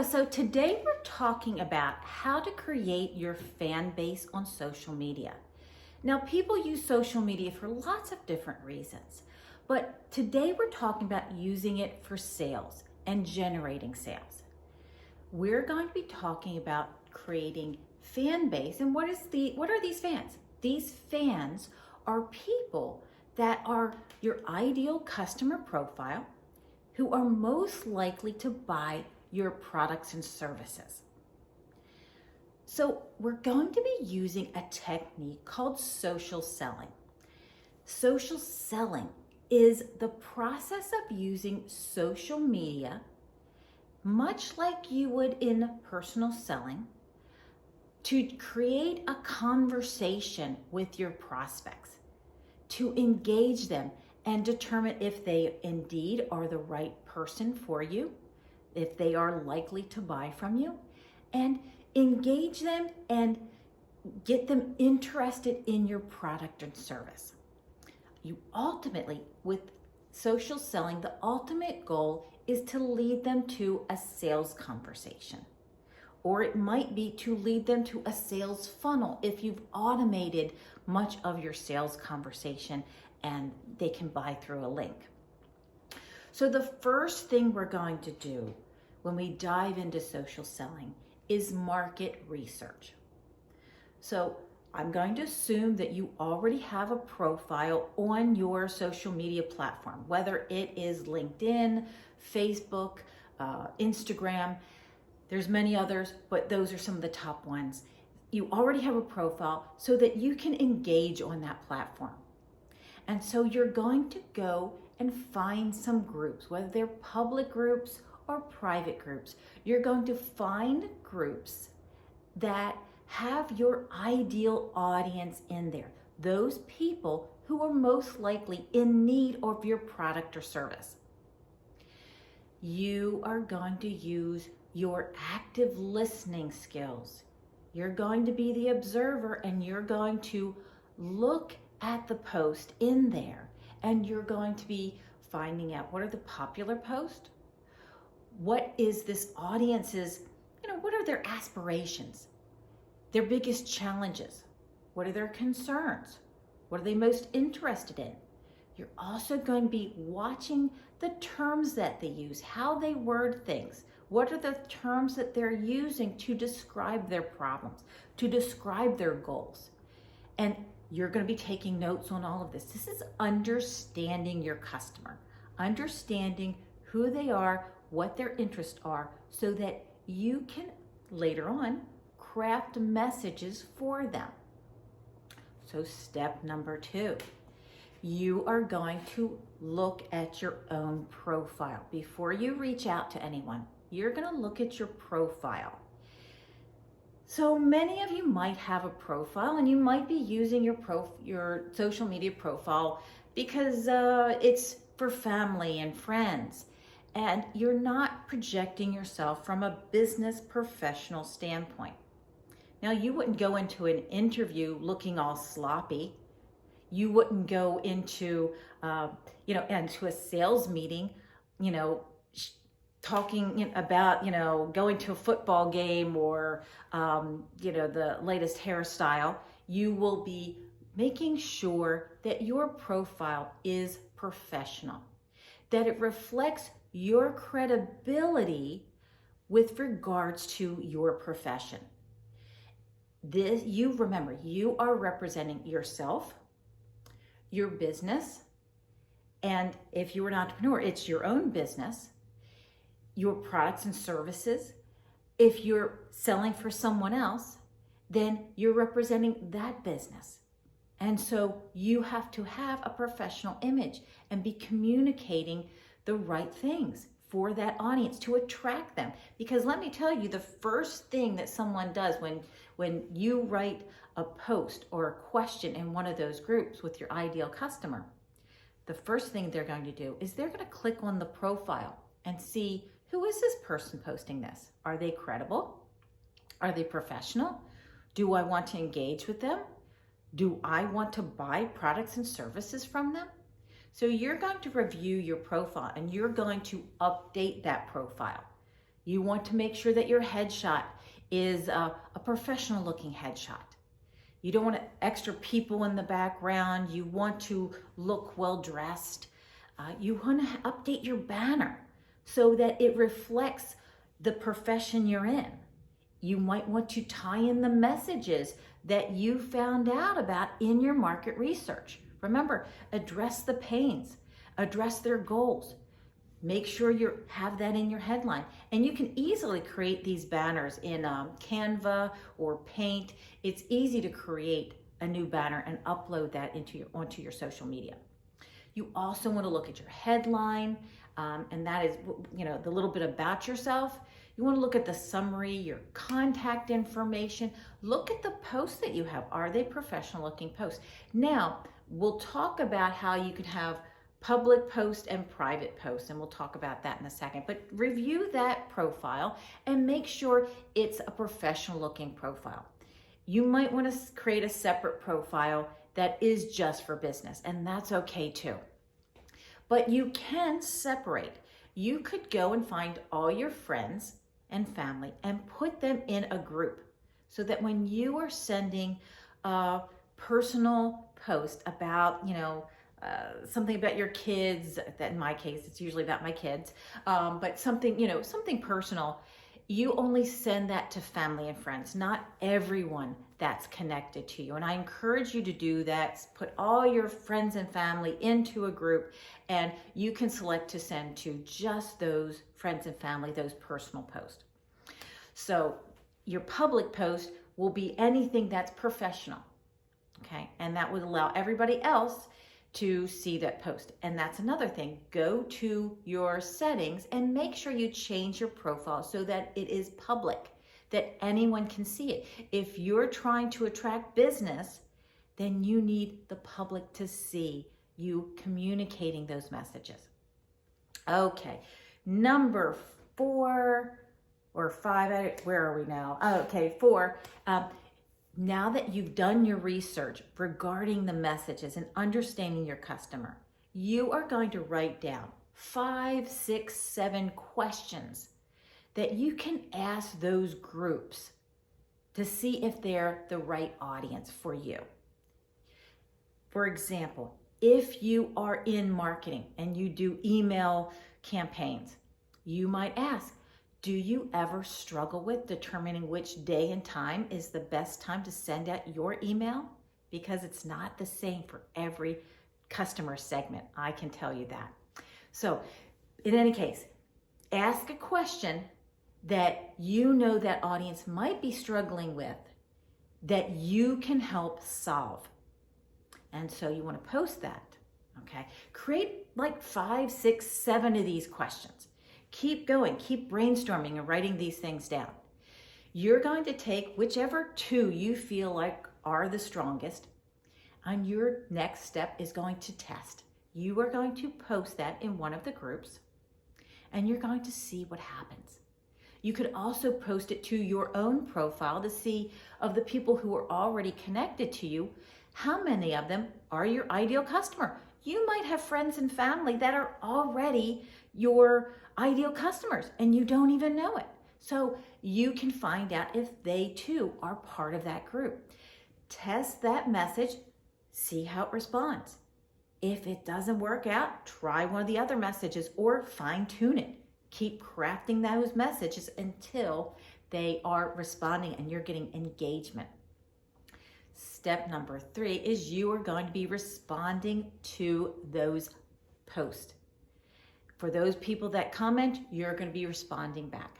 So today we're talking about how to create your fan base on social media. Now, people use social media for lots of different reasons, but today we're talking about using it for sales and generating sales. We're going to be talking about creating fan base. And what are these fans? These fans are people that are your ideal customer profile who are most likely to buy your products and services. So we're going to be using a technique called social selling. Social selling is the process of using social media, much like you would in personal selling, to create a conversation with your prospects, to engage them and determine if they indeed are the right person for you, if they are likely to buy from you, and engage them and get them interested in your product and service. You ultimately, with social selling, the ultimate goal is to lead them to a sales conversation. Or it might be to lead them to a sales funnel if you've automated much of your sales conversation and they can buy through a link. So the first thing we're going to do when we dive into social selling is market research. So I'm going to assume that you already have a profile on your social media platform, whether it is LinkedIn, Facebook, Instagram. There's many others, but those are some of the top ones. You already have a profile so that you can engage on that platform. And so you're going to go and find some groups, whether they're public groups or private groups. You're going to find groups that have your ideal audience in there, those people who are most likely in need of your product or service. You are going to use your active listening skills. You're going to be the observer and you're going to look at the post in there and you're going to be finding out what are the popular posts, what is this audience's, what are their aspirations, their biggest challenges, what are their concerns, what are they most interested in. You're also going to be watching the terms that they use, how they word things. What are the terms that they're using to describe their problems, to describe their goals? And you're going to be taking notes on all of this. This is understanding your customer, understanding who they are, what their interests are, so that you can later on craft messages for them. So step number 2, you are going to look at your own profile. Before you reach out to anyone, you're going to look at your profile. So many of you might have a profile and you might be using your social media profile because it's for family and friends, and you're not projecting yourself from a business professional standpoint. Now, you wouldn't go into an interview looking all sloppy. You wouldn't go into, into a sales meeting, talking about, going to a football game or, the latest hairstyle. You will be making sure that your profile is professional, that it reflects your credibility with regards to your profession. Remember, you are representing yourself, your business, and if you're an entrepreneur, it's your own business, your products and services. If you're selling for someone else, then you're representing that business. And so you have to have a professional image and be communicating the right things for that audience to attract them. Because let me tell you, the first thing that someone does when you write a post or a question in one of those groups with your ideal customer, the first thing they're going to do is they're going to click on the profile and see, who is this person posting this? Are they credible? Are they professional? Do I want to engage with them? Do I want to buy products and services from them? So you're going to review your profile and you're going to update that profile. You want to make sure that your headshot is a professional looking headshot. You don't want extra people in the background. You want to look well dressed. You want to update your banner so that it reflects the profession you're in. You might want to tie in the messages that you found out about in your market research. Remember, address the pains, address their goals. Make sure you have that in your headline. And you can easily create these banners in Canva or Paint. It's easy to create a new banner and upload that onto your social media. You also want to look at your headline, and that is, the little bit about yourself. You want to look at the summary, your contact information. Look at the posts that you have. Are they professional looking posts? Now, we'll talk about how you can have public post and private posts, and we'll talk about that in a second. But review that profile and make sure it's a professional looking profile. You might want to create a separate profile that is just for business, and that's okay too. But you can separate. You could go and find all your friends and family and put them in a group so that when you are sending a personal post about, something about your kids, that in my case, it's usually about my kids, but something personal, you only send that to family and friends, not everyone that's connected to you. And I encourage you to do that. Put all your friends and family into a group, and you can select to send to just those friends and family, those personal posts. So your public post will be anything that's professional, okay? And that would allow everybody else to see that post. And that's another thing. Go to your settings and make sure you change your profile so that it is public, that anyone can see it. If you're trying to attract business, then you need the public to see you communicating those messages. Okay, number 4 or 5, where are we now? Okay, 4. Now that you've done your research regarding the messages and understanding your customer, you are going to write down 5, 6, 7 questions that you can ask those groups to see if they're the right audience for you. For example, if you are in marketing and you do email campaigns, you might ask, do you ever struggle with determining which day and time is the best time to send out your email? Because it's not the same for every customer segment, I can tell you that. So in any case, ask a question that you know that audience might be struggling with that you can help solve. And so you want to post that, okay? Create like 5, 6, 7 of these questions. Keep going, keep brainstorming and writing these things down. You're going to take whichever 2 you feel like are the strongest, and your next step is going to test. You are going to post that in one of the groups, and you're going to see what happens. You could also post it to your own profile to see of the people who are already connected to you, how many of them are your ideal customer. You might have friends and family that are already your ideal customers and you don't even know it. So you can find out if they too are part of that group. Test that message, see how it responds. If it doesn't work out, try one of the other messages or fine tune it. Keep crafting those messages until they are responding and you're getting engagement. Step number 3 is you are going to be responding to those posts. For those people that comment, you're going to be responding back.